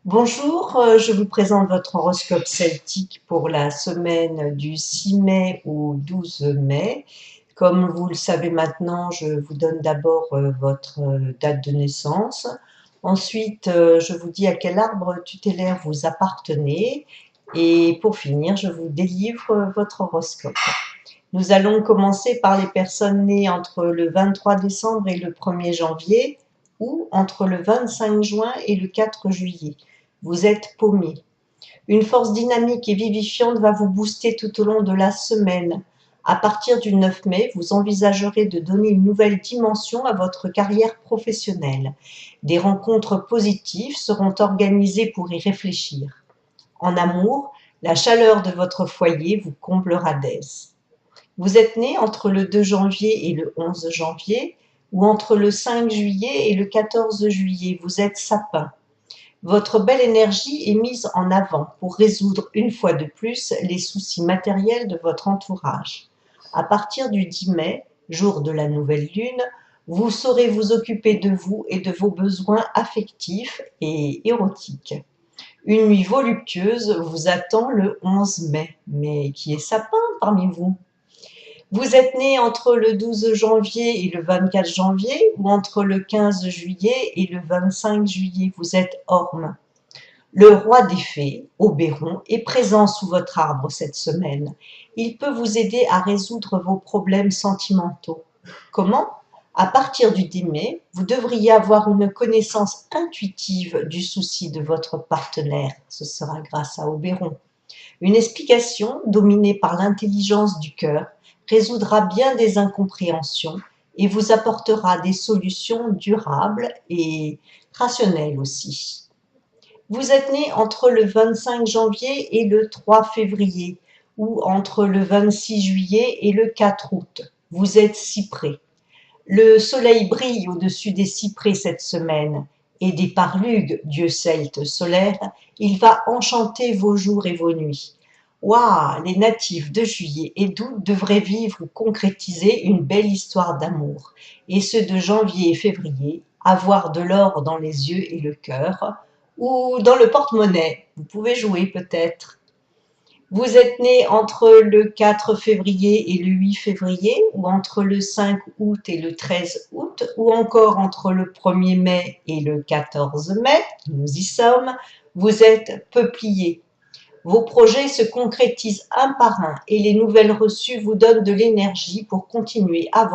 Bonjour, je vous présente votre horoscope celtique pour la semaine du 6 mai au 12 mai. Comme vous le savez maintenant, je vous donne d'abord votre date de naissance. Ensuite, je vous dis à quel arbre tutélaire vous appartenez. Et pour finir, je vous délivre votre horoscope. Nous allons commencer par les personnes nées entre le 23 décembre et le 1er janvier ou entre le 25 juin et le 4 juillet. Vous êtes paumé. Une force dynamique et vivifiante va vous booster tout au long de la semaine. À partir du 9 mai, vous envisagerez de donner une nouvelle dimension à votre carrière professionnelle. Des rencontres positives seront organisées pour y réfléchir. En amour, la chaleur de votre foyer vous comblera d'aise. Vous êtes né entre le 2 janvier et le 11 janvier ou entre le 5 juillet et le 14 juillet. Vous êtes sapin. Votre belle énergie est mise en avant pour résoudre une fois de plus les soucis matériels de votre entourage. À partir du 10 mai, jour de la nouvelle lune, vous saurez vous occuper de vous et de vos besoins affectifs et érotiques. Une nuit voluptueuse vous attend le 11 mai. Mais qui est sapin parmi vous? Vous êtes né entre le 12 janvier et le 24 janvier ou entre le 15 juillet et le 25 juillet. Vous êtes orme. Le roi des fées, Oberon, est présent sous votre arbre cette semaine. Il peut vous aider à résoudre vos problèmes sentimentaux. Comment? À partir du 10 mai, vous devriez avoir une connaissance intuitive du souci de votre partenaire. Ce sera grâce à Oberon. Une explication dominée par l'intelligence du cœur résoudra bien des incompréhensions et vous apportera des solutions durables et rationnelles aussi. Vous êtes né entre le 25 janvier et le 3 février ou entre le 26 juillet et le 4 août. Vous êtes cyprès. Le soleil brille au-dessus des cyprès cette semaine et des parlugues, dieu celte solaire, il va enchanter vos jours et vos nuits. Waouh, les natifs de juillet et d'août devraient vivre ou concrétiser une belle histoire d'amour. Et ceux de janvier et février, avoir de l'or dans les yeux et le cœur, ou dans le porte-monnaie. Vous pouvez jouer peut-être. Vous êtes né entre le 4 février et le 8 février, ou entre le 5 août et le 13 août, ou encore entre le 1er mai et le 14 mai. Nous y sommes. Vous êtes peuplier. Vos projets se concrétisent un par un et les nouvelles reçues vous donnent de l'énergie pour continuer à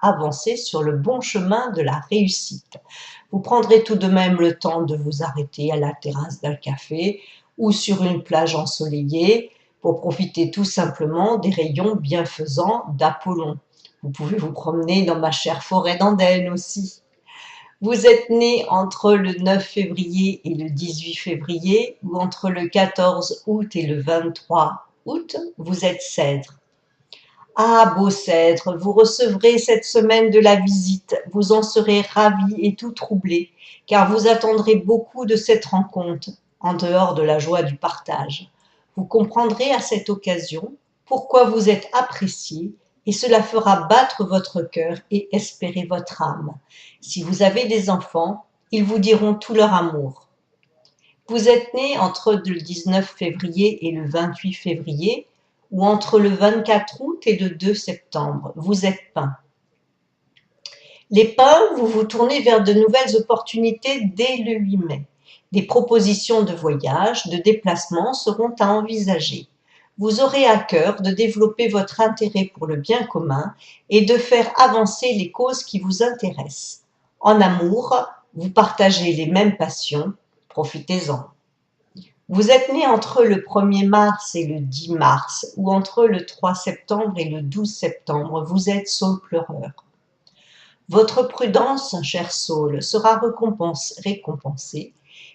avancer sur le bon chemin de la réussite. Vous prendrez tout de même le temps de vous arrêter à la terrasse d'un café ou sur une plage ensoleillée pour profiter tout simplement des rayons bienfaisants d'Apollon. Vous pouvez vous promener dans ma chère forêt d'Andenne aussi. Vous êtes né entre le 9 février et le 18 février ou entre le 14 août et le 23 août. Vous êtes cèdre. Ah, beau cèdre, vous recevrez cette semaine de la visite. Vous en serez ravi et tout troublé, car vous attendrez beaucoup de cette rencontre, en dehors de la joie du partage. Vous comprendrez à cette occasion pourquoi vous êtes apprécié et cela fera battre votre cœur et espérer votre âme. Si vous avez des enfants, ils vous diront tout leur amour. Vous êtes né entre le 19 février et le 28 février ou entre le 24 août et le 2 septembre. Vous êtes pin. Les pins, vous vous tournez vers de nouvelles opportunités dès le 8 mai. Des propositions de voyage, de déplacement seront à envisager. Vous aurez à cœur de développer votre intérêt pour le bien commun et de faire avancer les causes qui vous intéressent. En amour, vous partagez les mêmes passions, profitez-en. Vous êtes né entre le 1er mars et le 10 mars ou entre le 3 septembre et le 12 septembre. Vous êtes Saule pleureur. Votre prudence, cher Saule, sera récompensée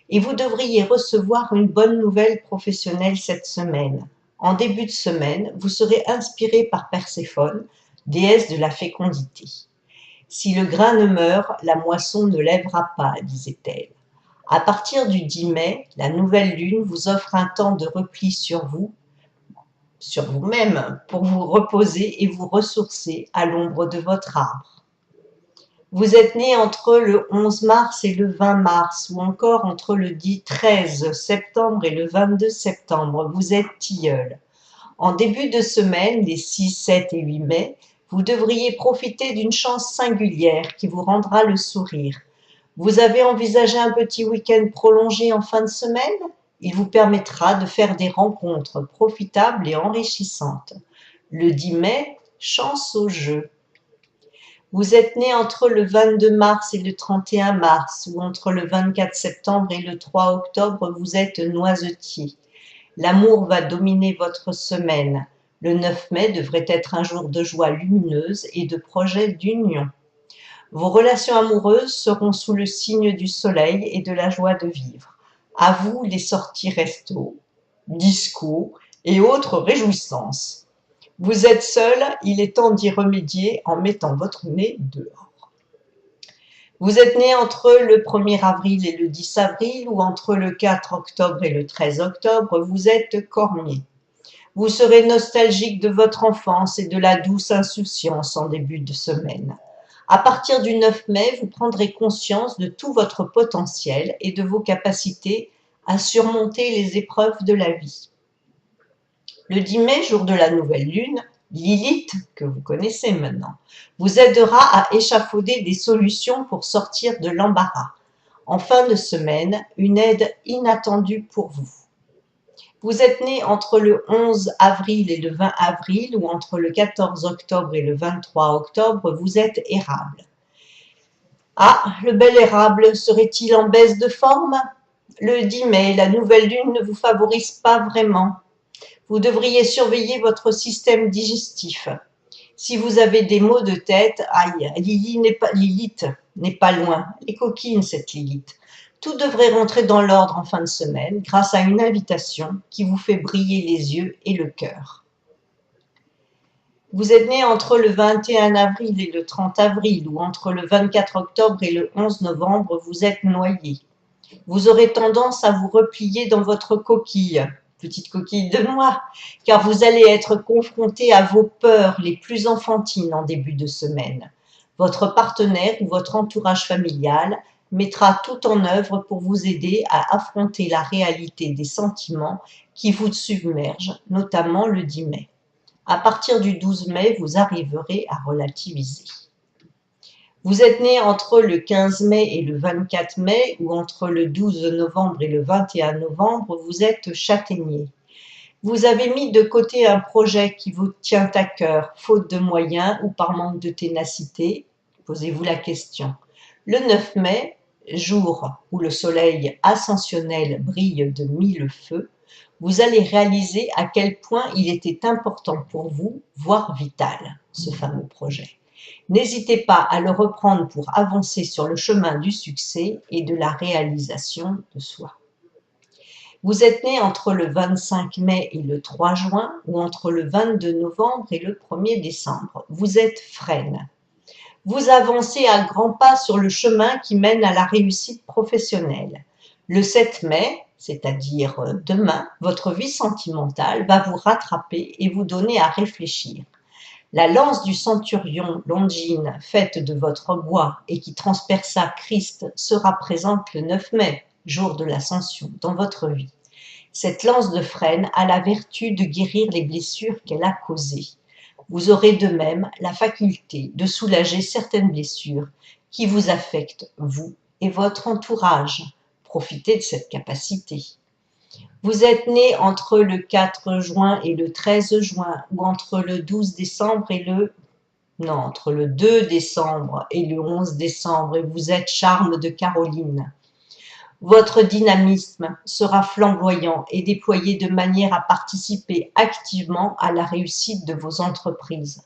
et vous devriez recevoir une bonne nouvelle professionnelle cette semaine. En début de semaine, vous serez inspiré par Perséphone, déesse de la fécondité. Si le grain ne meurt, la moisson ne lèvera pas, disait-elle. À partir du 10 mai, la nouvelle lune vous offre un temps de repli sur vous-même, pour vous reposer et vous ressourcer à l'ombre de votre arbre. Vous êtes né entre le 11 mars et le 20 mars, ou encore entre le 13 septembre et le 22 septembre. Vous êtes tilleul. En début de semaine, les 6, 7 et 8 mai, vous devriez profiter d'une chance singulière qui vous rendra le sourire. Vous avez envisagé un petit week-end prolongé en fin de semaine? Il vous permettra de faire des rencontres profitables et enrichissantes. Le 10 mai, chance au jeu. Vous êtes né entre le 22 mars et le 31 mars, ou entre le 24 septembre et le 3 octobre, vous êtes noisetier. L'amour va dominer votre semaine. Le 9 mai devrait être un jour de joie lumineuse et de projets d'union. Vos relations amoureuses seront sous le signe du soleil et de la joie de vivre. À vous les sorties resto, disco et autres réjouissances. Vous êtes seul, il est temps d'y remédier en mettant votre nez dehors. Vous êtes né entre le 1er avril et le 10 avril ou entre le 4 octobre et le 13 octobre, vous êtes cormier. Vous serez nostalgique de votre enfance et de la douce insouciance en début de semaine. À partir du 9 mai, vous prendrez conscience de tout votre potentiel et de vos capacités à surmonter les épreuves de la vie. Le 10 mai, jour de la nouvelle lune, Lilith, que vous connaissez maintenant, vous aidera à échafauder des solutions pour sortir de l'embarras. En fin de semaine, une aide inattendue pour vous. Vous êtes né entre le 11 avril et le 20 avril ou entre le 14 octobre et le 23 octobre, vous êtes érable. Ah, le bel érable serait-il en baisse de forme? Le 10 mai, la nouvelle lune ne vous favorise pas vraiment. Vous devriez surveiller votre système digestif. Si vous avez des maux de tête, aïe, Lilith n'est pas loin. Les coquines, cette Lilith. Tout devrait rentrer dans l'ordre en fin de semaine grâce à une invitation qui vous fait briller les yeux et le cœur. Vous êtes né entre le 21 avril et le 30 avril ou entre le 24 octobre et le 11 novembre, vous êtes noyé. Vous aurez tendance à vous replier dans votre coquille, petite coquille de noix, car vous allez être confronté à vos peurs les plus enfantines en début de semaine. Votre partenaire ou votre entourage familial mettra tout en œuvre pour vous aider à affronter la réalité des sentiments qui vous submergent, notamment le 10 mai. À partir du 12 mai, vous arriverez à relativiser. Vous êtes né entre le 15 mai et le 24 mai ou entre le 12 novembre et le 21 novembre, vous êtes châtaignier. Vous avez mis de côté un projet qui vous tient à cœur, faute de moyens ou par manque de ténacité. Posez-vous la question. Le 9 mai, jour où le soleil ascensionnel brille de mille feux, vous allez réaliser à quel point il était important pour vous, voire vital, ce fameux projet. N'hésitez pas à le reprendre pour avancer sur le chemin du succès et de la réalisation de soi. Vous êtes né entre le 25 mai et le 3 juin ou entre le 22 novembre et le 1er décembre. Vous êtes frêne. Vous avancez à grands pas sur le chemin qui mène à la réussite professionnelle. Le 7 mai, c'est-à-dire demain, votre vie sentimentale va vous rattraper et vous donner à réfléchir. La lance du centurion Longine, faite de votre bois et qui transperça Christ, sera présente le 9 mai, jour de l'ascension, dans votre vie. Cette lance de frêne a la vertu de guérir les blessures qu'elle a causées. Vous aurez de même la faculté de soulager certaines blessures qui vous affectent, vous et votre entourage. Profitez de cette capacité. Vous êtes né entre le 4 juin et le 13 juin ou entre le 12 décembre et entre le 2 décembre et le 11 décembre et vous êtes charme de Caroline. Votre dynamisme sera flamboyant et déployé de manière à participer activement à la réussite de vos entreprises.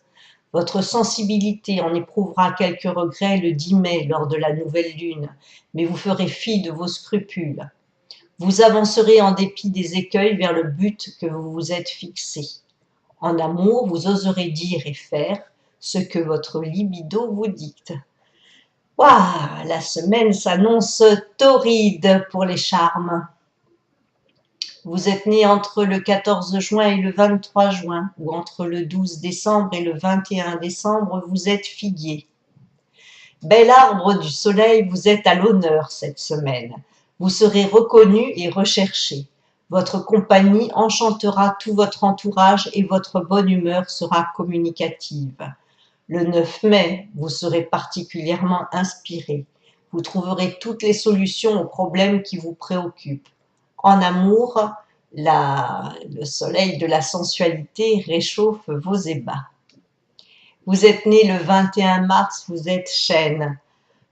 Votre sensibilité en éprouvera quelques regrets le 10 mai lors de la nouvelle lune, mais vous ferez fi de vos scrupules. Vous avancerez en dépit des écueils vers le but que vous vous êtes fixé. En amour, vous oserez dire et faire ce que votre libido vous dicte. Waouh, la semaine s'annonce torride pour les charmes. Vous êtes né entre le 14 juin et le 23 juin, ou entre le 12 décembre et le 21 décembre, vous êtes figuier. Bel arbre du soleil, vous êtes à l'honneur cette semaine. Vous serez reconnu et recherché. Votre compagnie enchantera tout votre entourage et votre bonne humeur sera communicative. Le 9 mai, vous serez particulièrement inspiré. Vous trouverez toutes les solutions aux problèmes qui vous préoccupent. En amour, le soleil de la sensualité réchauffe vos ébats. Vous êtes né le 21 mars, vous êtes Chêne.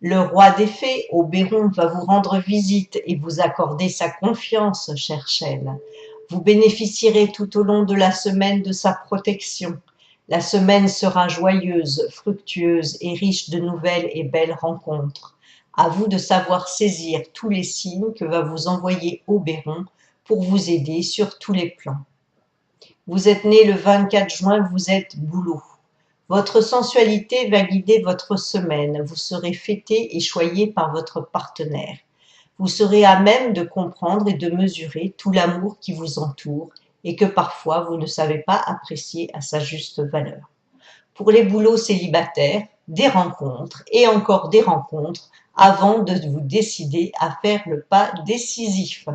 Le roi des fées, Oberon, va vous rendre visite et vous accorder sa confiance, chère Chêne. Vous bénéficierez tout au long de la semaine de sa protection. La semaine sera joyeuse, fructueuse et riche de nouvelles et belles rencontres. À vous de savoir saisir tous les signes que va vous envoyer Oberon pour vous aider sur tous les plans. Vous êtes né le 24 juin, vous êtes Bouleau. Votre sensualité va guider votre semaine. Vous serez fêté et choyé par votre partenaire. Vous serez à même de comprendre et de mesurer tout l'amour qui vous entoure et que parfois vous ne savez pas apprécier à sa juste valeur. Pour les bouleaux célibataires, des rencontres et encore des rencontres avant de vous décider à faire le pas décisif.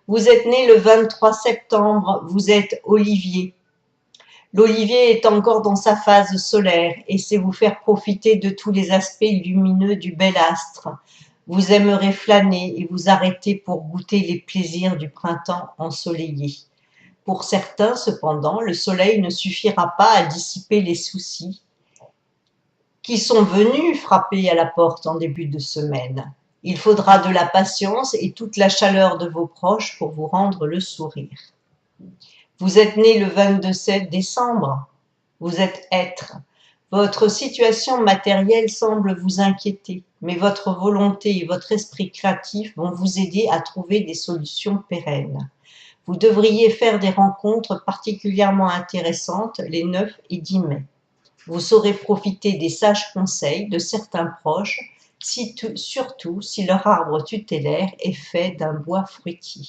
Vous êtes né le 23 septembre, vous êtes Olivier. L'olivier est encore dans sa phase solaire et sait vous faire profiter de tous les aspects lumineux du bel astre. Vous aimerez flâner et vous arrêter pour goûter les plaisirs du printemps ensoleillé. Pour certains, cependant, le soleil ne suffira pas à dissiper les soucis qui sont venus frapper à la porte en début de semaine. Il faudra de la patience et toute la chaleur de vos proches pour vous rendre le sourire. Vous êtes né le 22 décembre, vous êtes être. Votre situation matérielle semble vous inquiéter, mais votre volonté et votre esprit créatif vont vous aider à trouver des solutions pérennes. Vous devriez faire des rencontres particulièrement intéressantes les 9 et 10 mai. Vous saurez profiter des sages conseils de certains proches, surtout si leur arbre tutélaire est fait d'un bois fruitier.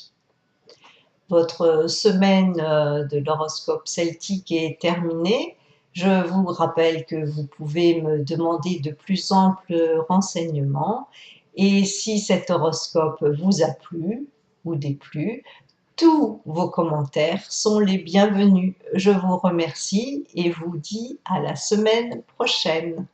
Votre semaine de l'horoscope celtique est terminée. Je vous rappelle que vous pouvez me demander de plus amples renseignements. Et si cet horoscope vous a plu ou déplu, tous vos commentaires sont les bienvenus. Je vous remercie et vous dis à la semaine prochaine.